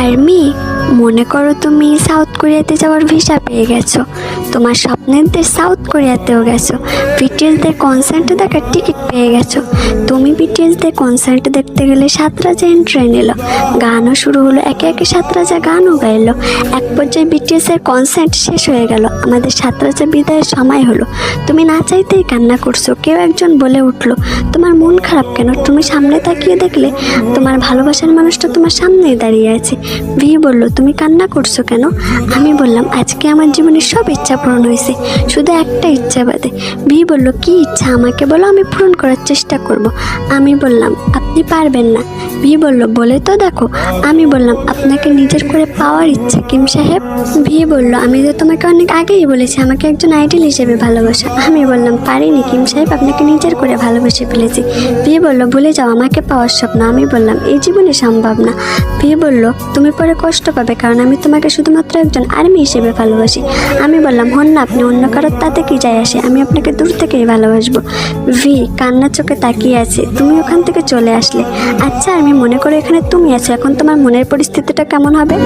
Army, মনে করো তুমি সাউথ কোরিয়াতে যাওয়ার ভিসা পেয়ে গেছো, তোমার স্বপ্নের দেশ সাউথ কোরিয়াতেও গেছো, বিটিএসদের কনসার্ট দেখার টিকিট পেয়ে গেছো। তুমি বিটিএসদের কনসার্ট দেখতে গেলে 7 রাজা এন্ট্রি নিল, গানও শুরু হলো, একে একে 7 রাজা গানও গাইলো। এক পর্যায়ে বিটিএসের কনসার্ট শেষ হয়ে গেল, আমাদের 7 রাজা বিদায়ের সময় হলো। তুমি না চাইতেই কান্না করছো। কেউ একজন বলে উঠলো, তোমার মন খারাপ কেন? তুমি সামনে তাকিয়ে দেখলে তোমার ভালোবাসার মানুষটা তোমার সামনেই দাঁড়িয়ে আছে। ভি বলল, তুমি কান্না করছো কেন? আমি বললাম, আজকে আমার জীবনের সব ইচ্ছা পূরণ হয়েছে, শুধু একটা ইচ্ছা বাদে। ভি বলল, কি ইচ্ছা আমাকে বলো, আমি পূরণ করার চেষ্টা করব। আমি বললাম, আপনি পারবেন না। ভি বলল, বলে তো দেখো। আমি বললাম, আপনাকে নিজের করে পাওয়ার ইচ্ছা কিম সাহেব। ভি বলল, আমি তো তোমাকে অনেক আগেই বলেছি আমাকে একজন আইডল হিসেবে ভালোবাসা। আমি বললাম, পারিনি কিম সাহেব, আপনাকে নিজের করে ভালোবেসে ফেলেছি। ভি বলল, ভুলে যাও আমাকে পাওয়ার স্বপ্ন। আমি বললাম, এই জীবনে সম্ভব না। ভি বলল, তুমি পরে কষ্ট পাবে, কারণ আমি তোমাকে শুধুমাত্র একজন আর্মি হিসেবে ভালোবাসি। আমি বললাম, হন না আপনি অন্য কারোর, তাতে কি যায় আসে, আমি আপনাকে দূর থেকেই ভালোবাসবো। ভি কান্নার চোখে তাকিয়ে আছে। তুমি ওখান থেকে চলে আসলে। আচ্ছা আমি মনে করি এখানে তুমি আছো, এখন তোমার মনের পরিস্থিতিটা কেমন হবে?